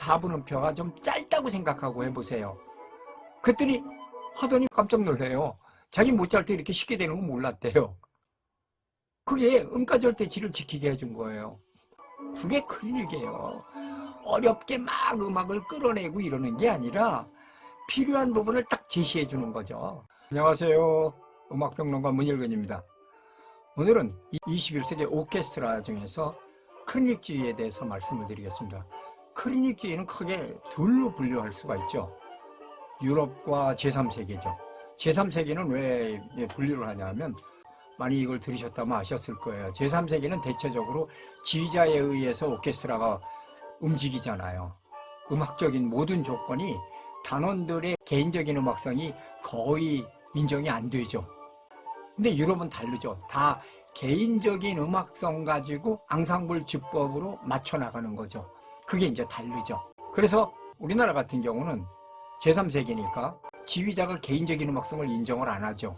4분음표가 좀 짧다고 생각하고 해보세요. 그랬더니 하더니 깜짝 놀래요. 자기 못 잘 때 이렇게 쉽게 되는 거 몰랐대요. 그게 음가절대치를 지키게 해준 거예요. 그게 큰 일이에요. 어렵게 막 음악을 끌어내고 이러는 게 아니라 필요한 부분을 딱 제시해 주는 거죠. 안녕하세요. 음악평론가 문일근입니다. 오늘은 21세기 오케스트라 중에서 클리닉주의에 대해서 말씀을 드리겠습니다. 클리닉주의는 크게 둘로 분류할 수가 있죠. 유럽과 제3세계죠. 제3세계는 왜 분류를 하냐면 많이 이걸 들으셨다면 아셨을 거예요. 제3세계는 대체적으로 지휘자에 의해서 오케스트라가 움직이잖아요. 음악적인 모든 조건이 단원들의 개인적인 음악성이 거의 인정이 안 되죠. 근데 유럽은 다르죠. 다 개인적인 음악성 가지고 앙상블 주법으로 맞춰 나가는 거죠. 그게 이제 다르죠. 그래서 우리나라 같은 경우는 제3세계니까 지휘자가 개인적인 음악성을 인정을 안 하죠.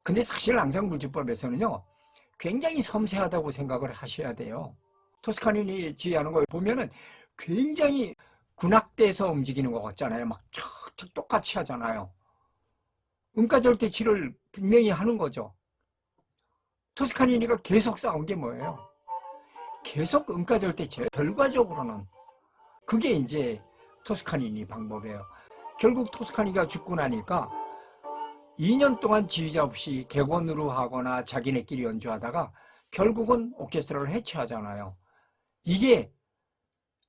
근데 사실 앙상블 주법에서는요, 굉장히 섬세하다고 생각을 하셔야 돼요. 토스카니니 지휘하는 거 보면은 굉장히 군악대에서 움직이는 것 같잖아요. 막 척척 똑같이 하잖아요. 음가절대치를 분명히 하는 거죠. 토스카니니가 계속 싸운 게 뭐예요? 계속 음가절대치. 결과적으로는 그게 이제 토스카니니 방법이에요. 결국 토스카니가 죽고 나니까 2년 동안 지휘자 없이 객원으로 하거나 자기네끼리 연주하다가 결국은 오케스트라를 해체하잖아요. 이게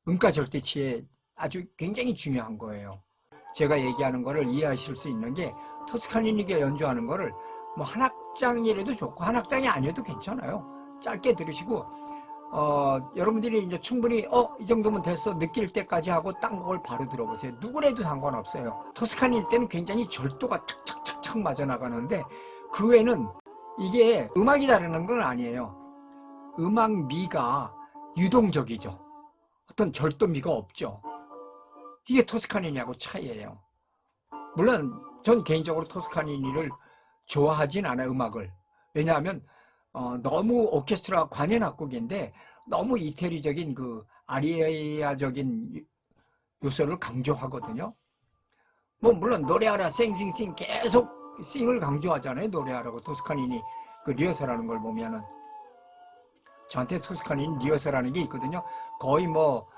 음가절대치에 아주 굉장히 중요한 거예요. 제가 얘기하는 거를 이해하실 수 있는 게 토스카니니가 연주하는 거를 뭐 한 악장이라도 좋고 한 악장이 아니어도 괜찮아요. 짧게 들으시고 여러분들이 이제 충분히 이 정도면 됐어 느낄 때까지 하고 딴 곡을 바로 들어보세요. 누구래도 상관없어요. 토스카니니 때는 굉장히 절도가 탁탁탁탁 맞아 나가는데 그 외에는 이게 음악이 다르는 건 아니에요. 음악미가 유동적이죠. 어떤 절도미가 없죠. 이게 토스카니니하고 차이예요. 물론 전 개인적으로 토스카니니를 좋아하진 않아요, 음악을. 왜냐하면 너무 오케스트라 관현 악곡인데 너무 이태리적인 그 아리아적인 요소를 강조하거든요. 뭐 물론 노래하라 쌩쌩쌩 계속 싱을 강조하잖아요. 노래하라고 토스카니니 그 리허설하는 걸 보면은 저한테 토스카니니 리허설하는 게 있거든요. 거의 뭐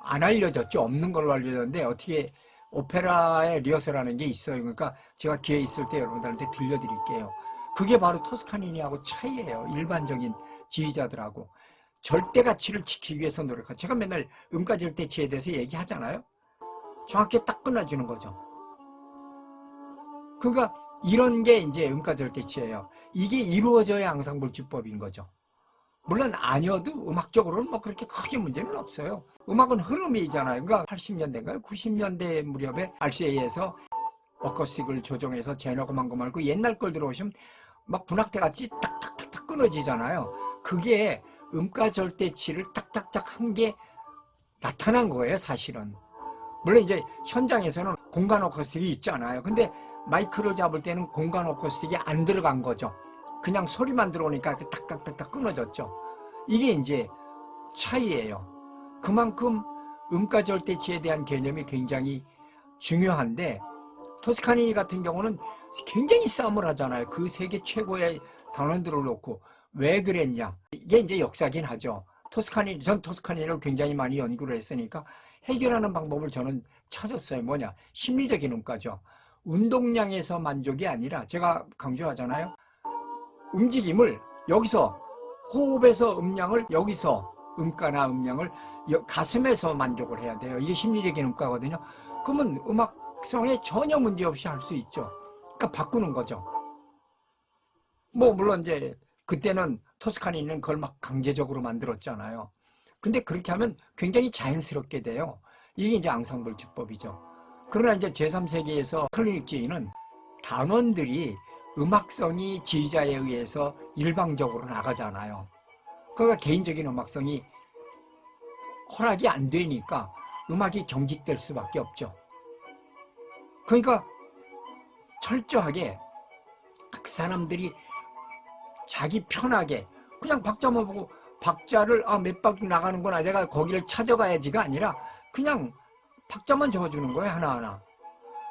안 알려졌죠. 없는 걸로 알려졌는데 어떻게 오페라에 리허설하는 게 있어요. 그러니까 제가 기회 있을 때 여러분들한테 들려드릴게요. 그게 바로 토스카니니하고 차이예요. 일반적인 지휘자들하고. 절대가치를 지키기 위해서 노력하죠. 제가 맨날 음가절대치에 대해서 얘기하잖아요. 정확히 딱 끊어주는 거죠. 그러니까 이런 게 이제 음가절대치예요. 이게 이루어져야 앙상블 주법인 거죠. 물론 아니어도 음악적으로는 뭐 그렇게 크게 문제는 없어요. 음악은 흐름이잖아요. 그러니까 80년대인가요? 90년대 무렵에 RCA에서 어쿠스틱을 조정해서 제너그만 거 말고 옛날 걸 들어오시면 막 군악대 같이 탁탁탁탁 끊어지잖아요. 그게 음가절대치를 딱딱딱 한 게 나타난 거예요, 사실은. 물론 이제 현장에서는 공간 어쿠스틱이 있잖아요. 근데 마이크를 잡을 때는 공간 어쿠스틱이 안 들어간 거죠. 그냥 소리만 들어오니까 이렇게 탁탁탁탁 끊어졌죠. 이게 이제 차이예요. 그만큼 음가절대치에 대한 개념이 굉장히 중요한데 토스카니니 같은 경우는 굉장히 싸움을 하잖아요. 그 세계 최고의 단원들을 놓고 왜 그랬냐. 이게 이제 역사긴 하죠. 전 토스카니니를 굉장히 많이 연구를 했으니까 해결하는 방법을 저는 찾았어요. 뭐냐? 심리적인 음가죠. 운동량에서 만족이 아니라 제가 강조하잖아요. 움직임을 여기서 호흡에서 음량을 여기서 음가나 음량을 가슴에서 만족을 해야 돼요. 이게 심리적인 음가거든요. 그러면 음악성에 전혀 문제없이 할 수 있죠. 그러니까 바꾸는 거죠. 뭐 물론 이제 그때는 토스카니는 그걸 막 강제적으로 만들었잖아요. 근데 그렇게 하면 굉장히 자연스럽게 돼요. 이게 이제 앙상블 주법이죠. 그러나 이제 제3세기에서 클리닉주의는 단원들이 음악성이 지휘자에 의해서 일방적으로 나가잖아요. 그러니까 개인적인 음악성이 허락이 안 되니까 음악이 경직될 수밖에 없죠. 그러니까 철저하게 그 사람들이 자기 편하게 그냥 박자만 보고 박자를 몇 바퀴 나가는구나 내가 거기를 찾아가야지가 아니라 그냥 박자만 적어주는 거예요, 하나하나.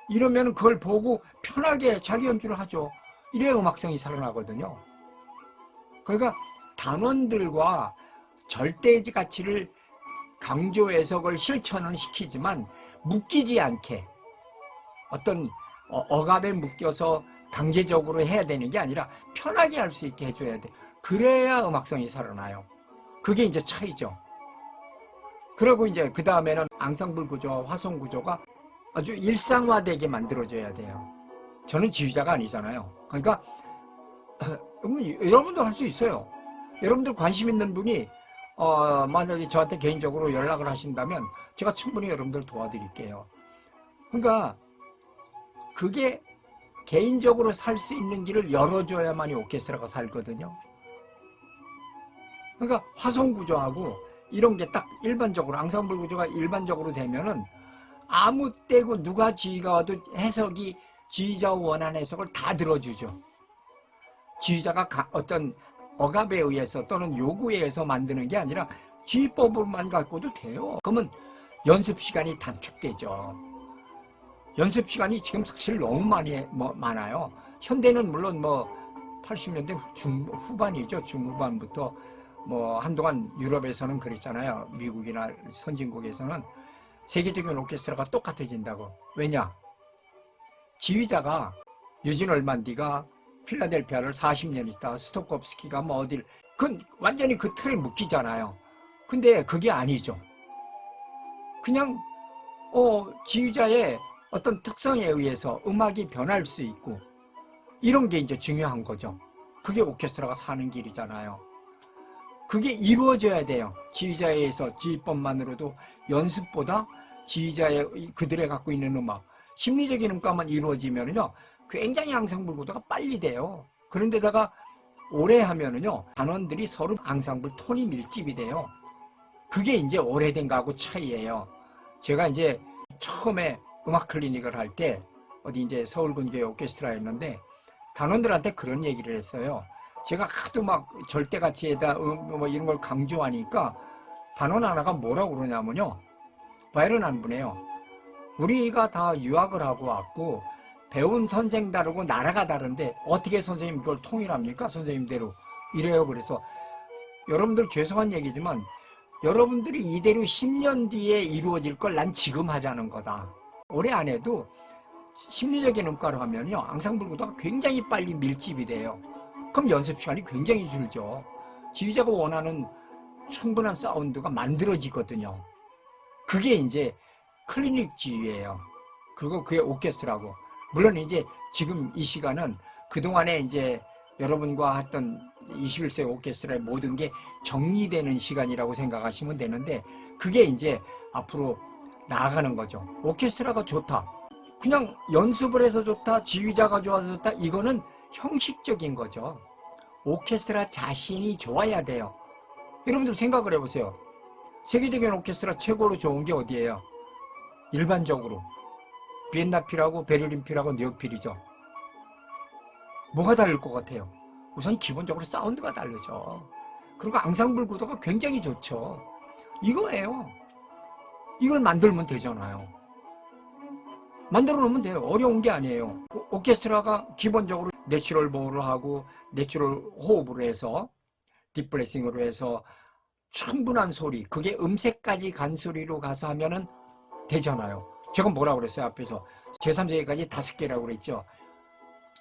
이러면 그걸 보고 편하게 자기 연주를 하죠. 이래야 음악성이 살아나거든요. 그러니까 단원들과 절대적 가치를 강조해서 그걸 실천은 시키지만 묶이지 않게 어떤 억압에 묶여서 강제적으로 해야 되는 게 아니라 편하게 할 수 있게 해줘야 돼. 그래야 음악성이 살아나요. 그게 이제 차이죠. 그리고 이제 그 다음에는 앙상블 구조와 화성 구조가 아주 일상화되게 만들어줘야 돼요. 저는 지휘자가 아니잖아요. 그러니까 여러분도 할 수 있어요. 여러분들 관심 있는 분이 만약에 저한테 개인적으로 연락을 하신다면 제가 충분히 여러분들 도와드릴게요. 그러니까 그게 개인적으로 살 수 있는 길을 열어줘야만이 오케스트라가 살거든요. 그러니까 화성 구조하고 이런 게 딱 일반적으로 앙상블 구조가 일반적으로 되면은 아무 때고 누가 지휘가 와도 해석이 지휘자가 원하는 해석을 다 들어주죠. 지휘자가 어떤 억압에 의해서 또는 요구에 의해서 만드는 게 아니라 지휘법으로만 갖고도 돼요. 그러면 연습 시간이 단축되죠. 연습 시간이 지금 사실 너무 많아요. 현대는 물론 80년대 후반이죠. 중후반부터 한동안 유럽에서는 그랬잖아요. 미국이나 선진국에서는 세계적인 오케스트라가 똑같아진다고. 왜냐? 지휘자가 유진 얼만디가 필라델피아를 40년 있다가 스토kov스키가 어딜 완전히 그 틀에 묶이잖아요. 근데 그게 아니죠. 그냥 지휘자의 어떤 특성에 의해서 음악이 변할 수 있고 이런 게 이제 중요한 거죠. 그게 오케스트라가 사는 길이잖아요. 그게 이루어져야 돼요. 지휘자에 의해서 지휘법만으로도 연습보다 지휘자의 그들의 갖고 있는 음악, 심리적인 음악만 이루어지면은요 굉장히 앙상블 구도가 빨리 돼요. 그런데다가 오래 하면은요 단원들이 서로 앙상블 톤이 밀집이 돼요. 그게 이제 오래된 거하고 차이예요. 제가 이제 처음에 음악 클리닉을 할 때 어디 이제 서울근교회 오케스트라였는데 단원들한테 그런 얘기를 했어요. 제가 하도 막 절대가치에다 이런 걸 강조하니까 단원 하나가 뭐라고 그러냐면요. 바이런 한 분이에요. 우리가 다 유학을 하고 왔고 배운 선생 다르고 나라가 다른데 어떻게 선생님 그걸 통일합니까? 선생님대로 이래요. 그래서 여러분들 죄송한 얘기지만 여러분들이 이대로 10년 뒤에 이루어질 걸 난 지금 하자는 거다. 오래 안 해도 심리적인 음가를 하면요 앙상블 구도가 굉장히 빨리 밀집이 돼요. 그럼 연습 시간이 굉장히 줄죠. 지휘자가 원하는 충분한 사운드가 만들어지거든요. 그게 이제 클리닉 지휘예요. 그리고 그게 오케스트라고. 물론 이제 지금 이 시간은 그동안에 이제 여러분과 했던 21세기 오케스트라의 모든 게 정리되는 시간이라고 생각하시면 되는데 그게 이제 앞으로 나아가는 거죠. 오케스트라가 좋다. 그냥 연습을 해서 좋다. 지휘자가 좋아서 좋다. 이거는 형식적인 거죠. 오케스트라 자신이 좋아야 돼요. 여러분들 생각을 해보세요. 세계적인 오케스트라 최고로 좋은 게 어디예요? 일반적으로 비엔나 필하고 베를린 필하고 뉴욕 필이죠. 뭐가 다를 것 같아요? 우선 기본적으로 사운드가 다르죠. 그리고 앙상블 구도가 굉장히 좋죠. 이거예요. 이걸 만들면 되잖아요. 만들어 놓으면 돼요. 어려운 게 아니에요. 오케스트라가 기본적으로 내추럴 보호를 하고 내추럴 호흡으로 해서 딥블레싱으로 해서 충분한 소리, 그게 음색까지 간 소리로 가서 하면은 되잖아요. 제가 뭐라고 그랬어요? 앞에서 제3세계까지 5개라고 그랬죠.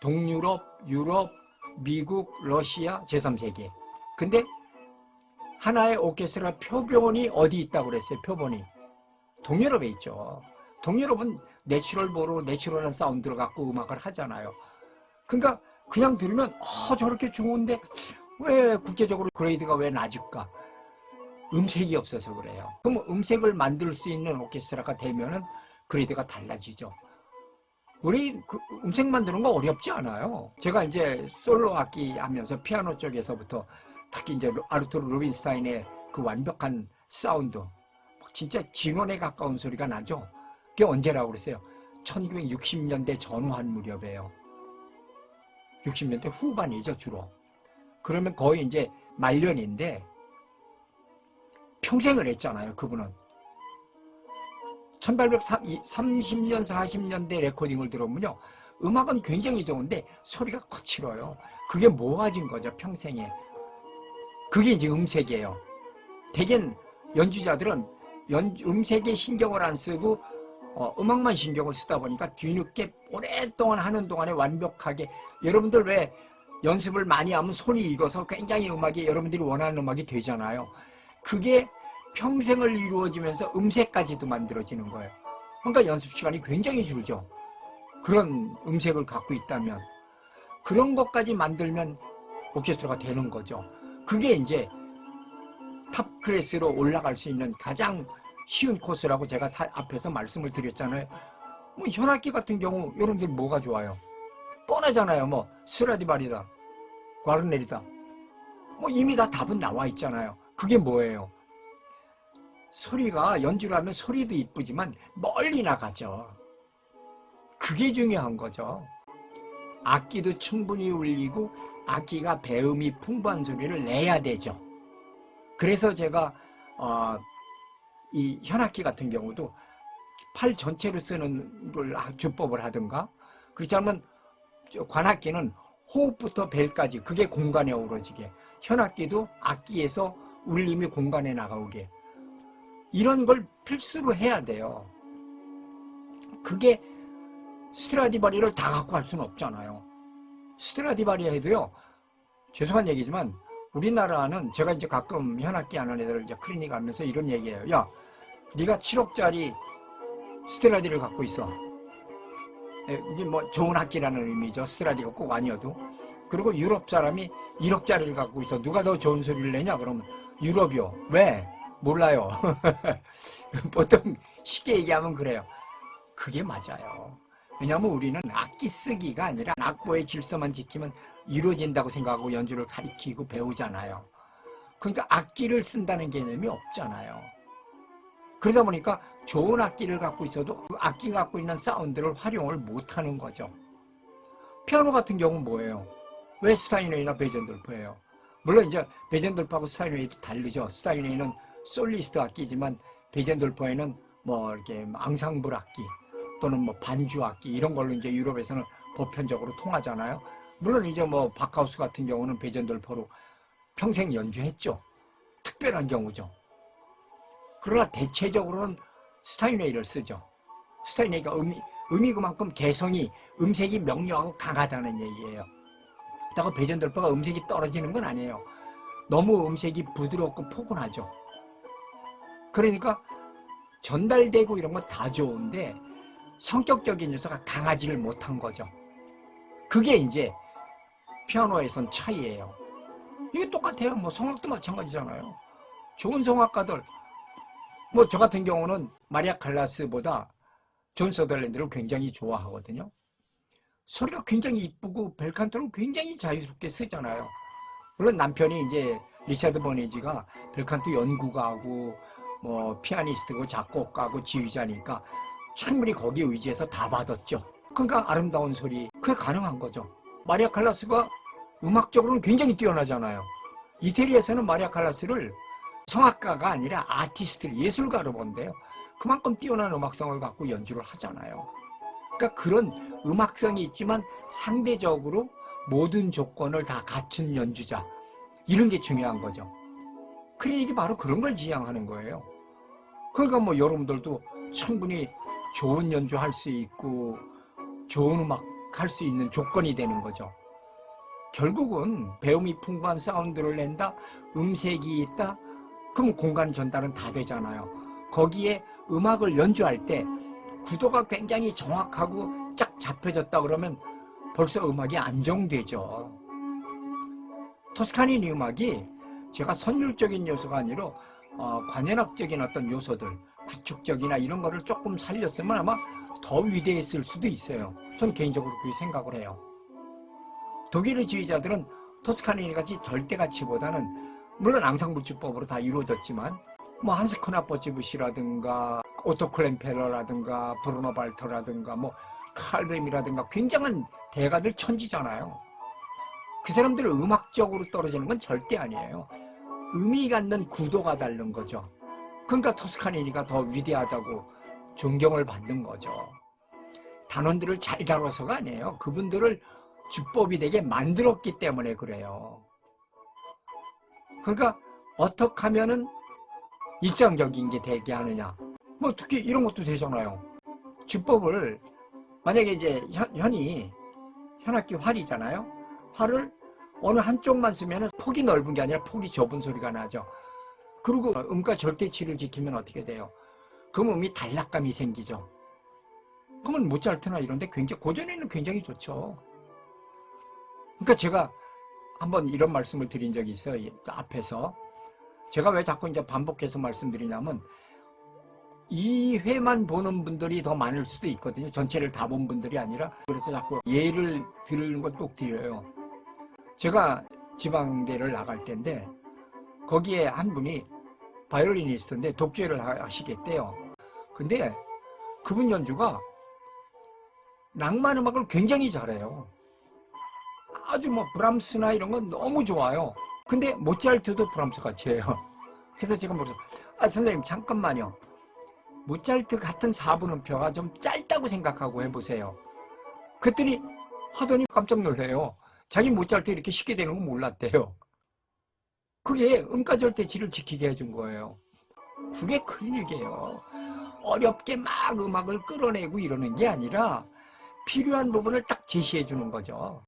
동유럽, 유럽, 미국, 러시아, 제3세계. 근데 하나의 오케스트라 표본이 어디 있다고 그랬어요? 표본이 동유럽에 있죠. 동유럽은 내추럴 보로 내추럴한 사운드를 갖고 음악을 하잖아요. 그러니까 그냥 들으면 저렇게 좋은데 왜 국제적으로 그레이드가 왜 낮을까? 음색이 없어서 그래요. 그럼 음색을 만들 수 있는 오케스트라가 되면은 그레이드가 달라지죠. 우리 음색 만드는 거 어렵지 않아요. 제가 이제 솔로 악기 하면서 피아노 쪽에서부터 특히 이제 아르투르 루빈스타인의 그 완벽한 사운드, 진짜 진원에 가까운 소리가 나죠. 그게 언제라고 그랬어요? 1960년대 전후한 무렵이에요. 60년대 후반이죠, 주로. 그러면 거의 이제 말년인데 평생을 했잖아요, 그분은. 1830년, 40년대 레코딩을 들어보면요. 음악은 굉장히 좋은데 소리가 거칠어요. 그게 모아진 거죠, 평생에. 그게 이제 음색이에요. 대개는 연주자들은 음색에 신경을 안 쓰고 음악만 신경을 쓰다 보니까 뒤늦게 오랫동안 하는 동안에 완벽하게, 여러분들 왜 연습을 많이 하면 손이 익어서 굉장히 음악이 여러분들이 원하는 음악이 되잖아요. 그게 평생을 이루어지면서 음색까지도 만들어지는 거예요. 그러니까 연습 시간이 굉장히 줄죠. 그런 음색을 갖고 있다면 그런 것까지 만들면 오케스트라가 되는 거죠. 그게 이제 탑 클래스로 올라갈 수 있는 가장 쉬운 코스라고 제가 앞에서 말씀을 드렸잖아요. 뭐 현악기 같은 경우 여러분들 뭐가 좋아요? 뻔하잖아요. 뭐 스트라디바리다, 과르네리다, 뭐 이미 다 답은 나와 있잖아요. 그게 뭐예요? 소리가, 연주를 하면 소리도 이쁘지만 멀리 나가죠. 그게 중요한 거죠. 악기도 충분히 울리고 악기가 배음이 풍부한 소리를 내야 되죠. 그래서 제가 이 현악기 같은 경우도 팔 전체를 쓰는 걸 주법을 하든가, 그렇지 않으면 관악기는 호흡부터 벨까지 그게 공간에 어우러지게, 현악기도 악기에서 울림이 공간에 나가오게, 이런 걸 필수로 해야 돼요. 그게 스트라디바리를 다 갖고 할 수는 없잖아요. 스트라디바리 해도요, 죄송한 얘기지만 우리나라는, 제가 이제 가끔 현악기 하는 애들 이제 클리닉 하면서 이런 얘기해요. 야, 네가 7억짜리 스트라디를 갖고 있어. 이게 뭐 좋은 악기라는 의미죠. 스트라디가 꼭 아니어도. 그리고 유럽 사람이 1억짜리를 갖고 있어. 누가 더 좋은 소리를 내냐? 그러면 유럽이요. 왜? 몰라요. 보통 쉽게 얘기하면 그래요. 그게 맞아요. 왜냐하면 우리는 악기 쓰기가 아니라 악보의 질서만 지키면 이루어진다고 생각하고 연주를 가리키고 배우잖아요. 그러니까 악기를 쓴다는 개념이 없잖아요. 그러다 보니까 좋은 악기를 갖고 있어도 그 악기가 갖고 있는 사운드를 활용을 못하는 거죠. 피아노 같은 경우는 뭐예요? 왜 스타인웨이나 베젠돌프예요? 물론 이제 베젠돌프하고 스타인웨이도 다르죠. 스타인웨이는 솔리스트 악기지만 베젠돌프에는 뭐 이렇게 앙상블 악기 또는 뭐 반주 악기 이런 걸로 이제 유럽에서는 보편적으로 통하잖아요. 물론 이제 뭐 바카우스 같은 경우는 베젠돌프로 평생 연주했죠. 특별한 경우죠. 그러나 대체적으로는 스타인웨이를 쓰죠. 스타인웨이가 음이 그만큼 개성이, 음색이 명료하고 강하다는 얘기예요. 그렇다고 베젠돌프가 음색이 떨어지는 건 아니에요. 너무 음색이 부드럽고 포근하죠. 그러니까 전달되고 이런 건 다 좋은데 성격적인 요소가 강하지를 못한 거죠. 그게 이제 피아노에선 차이예요. 이게 똑같아요. 뭐 성악도 마찬가지잖아요. 좋은 성악가들, 뭐 저 같은 경우는 마리아 칼라스보다 존 서덜랜드를 굉장히 좋아하거든요. 소리가 굉장히 이쁘고 벨칸토를 굉장히 자유롭게 쓰잖아요. 물론 남편이 이제 리차드 버니지가 벨칸토 연구가하고 뭐 피아니스트고 작곡가고 지휘자니까 충분히 거기에 의지해서 다 받았죠. 그러니까 아름다운 소리, 그게 가능한 거죠. 마리아 칼라스가 음악적으로는 굉장히 뛰어나잖아요. 이태리에서는 마리아 칼라스를 성악가가 아니라 아티스트, 예술가로 본대요. 그만큼 뛰어난 음악성을 갖고 연주를 하잖아요. 그러니까 그런 음악성이 있지만 상대적으로 모든 조건을 다 갖춘 연주자, 이런 게 중요한 거죠. 클리닉이 바로 그런 걸 지향하는 거예요. 그러니까 뭐 여러분들도 충분히 좋은 연주할 수 있고 좋은 음악 할 수 있는 조건이 되는 거죠. 결국은 배음이 풍부한 사운드를 낸다, 음색이 있다, 그럼 공간 전달은 다 되잖아요. 거기에 음악을 연주할 때 구도가 굉장히 정확하고 쫙 잡혀졌다 그러면 벌써 음악이 안정되죠. 토스카니니 음악이 제가 선율적인 요소가 아니라 관현악적인 어떤 요소들, 구축적이나 이런 거를 조금 살렸으면 아마 더 위대했을 수도 있어요. 전 개인적으로 그렇게 생각을 해요. 독일의 지휘자들은 토스카니니 같이 절대가치보다는 물론 앙상블주법으로 다 이루어졌지만 뭐 한스 쿠나포츠부시라든가 오토 클램페러라든가 브루노 발터라든가 뭐 칼브림이라든가 굉장한 대가들 천지잖아요. 그 사람들은 음악적으로 떨어지는 건 절대 아니에요. 음이 갖는 구도가 다른 거죠. 그러니까 토스카니니가 더 위대하다고 존경을 받는 거죠. 단원들을 잘 다뤄서가 아니에요. 그분들을 주법이 되게 만들었기 때문에 그래요. 그러니까 어떻게 하면은 일상적인 게 되게 하느냐. 뭐 특히 이런 것도 되잖아요. 주법을 만약에 이제 현악기 활이잖아요. 활을 어느 한쪽만 쓰면 폭이 넓은 게 아니라 폭이 좁은 소리가 나죠. 그리고 음과 절대치를 지키면 어떻게 돼요? 그럼 음이 단락감이 생기죠. 그러면 모차르트나 이런 데 굉장히 고전에는 굉장히 좋죠. 그러니까 제가 한번 이런 말씀을 드린 적이 있어요. 앞에서. 제가 왜 자꾸 이제 반복해서 말씀드리냐면 2회만 보는 분들이 더 많을 수도 있거든요. 전체를 다 본 분들이 아니라. 그래서 자꾸 예를 들는 건 꼭 드려요. 제가 지방대를 나갈 때인데 거기에 한 분이 바이올리니스트인데 독주회를 하시겠대요. 근데 그분 연주가 낭만 음악을 굉장히 잘해요. 아주 뭐 브람스나 이런 건 너무 좋아요. 근데 모차르트도 브람스 같이 해요. 그래서 제가 물어서 선생님 잠깐만요. 모차르트 같은 4분음표가 좀 짧다고 생각하고 해보세요. 그랬더니 하더니 깜짝 놀래요. 자기 모차르트 이렇게 쉽게 되는 거 몰랐대요. 그게 음가절대치를 지키게 해준 거예요. 그게 큰 일이에요. 어렵게 막 음악을 끌어내고 이러는 게 아니라 필요한 부분을 딱 제시해 주는 거죠.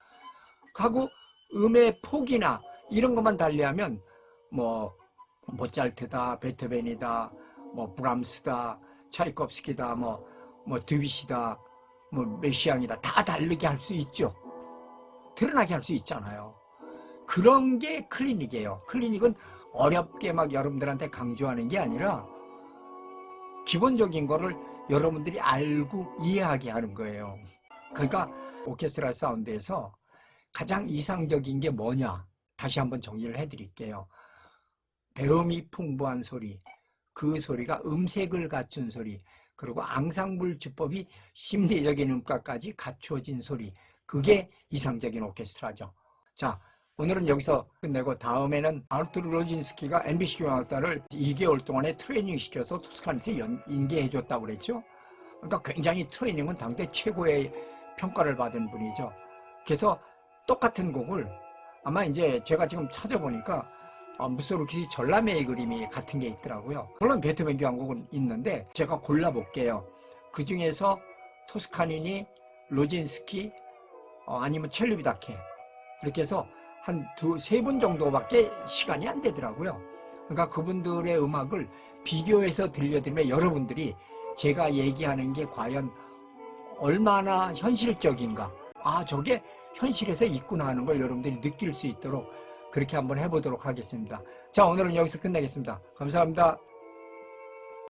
하고 음의 폭이나 이런 것만 달리하면 뭐 모차르트다, 베토벤이다, 뭐 브람스다, 차이콥스키다, 뭐 드뷔시다, 뭐 메시앙이다 다 다르게 할 수 있죠. 드러나게 할 수 있잖아요. 그런 게 클리닉이에요. 클리닉은 어렵게 막 여러분들한테 강조하는 게 아니라 기본적인 거를 여러분들이 알고 이해하게 하는 거예요. 그러니까 오케스트라 사운드에서 가장 이상적인 게 뭐냐? 다시 한번 정리를 해드릴게요. 배음이 풍부한 소리, 그 소리가 음색을 갖춘 소리, 그리고 앙상블 주법이 심리적인 음가까지 갖추어진 소리, 그게 이상적인 오케스트라죠. 자, 오늘은 여기서 끝내고 다음에는 아르투르 로진스키가 MBC 교향악단을 2개월 동안에 트레이닝 시켜서 토스카니한테 인계해줬다고 그랬죠. 그러니까 굉장히 트레이닝은 당대 최고의 평가를 받은 분이죠. 그래서 똑같은 곡을 아마 이제 제가 지금 찾아보니까 무소르키 전람회의 그림이 같은 게 있더라고요. 물론 베토벤 교향곡은 있는데 제가 골라볼게요. 그 중에서 토스카니니, 로진스키, 아니면 첼루비다케 이렇게 해서 한 세 분 정도밖에 시간이 안 되더라고요. 그러니까 그분들의 음악을 비교해서 들려드리면 여러분들이 제가 얘기하는 게 과연 얼마나 현실적인가, 저게 현실에서 있구나 하는 걸 여러분들이 느낄 수 있도록 그렇게 한번 해보도록 하겠습니다. 자, 오늘은 여기서 끝내겠습니다. 감사합니다.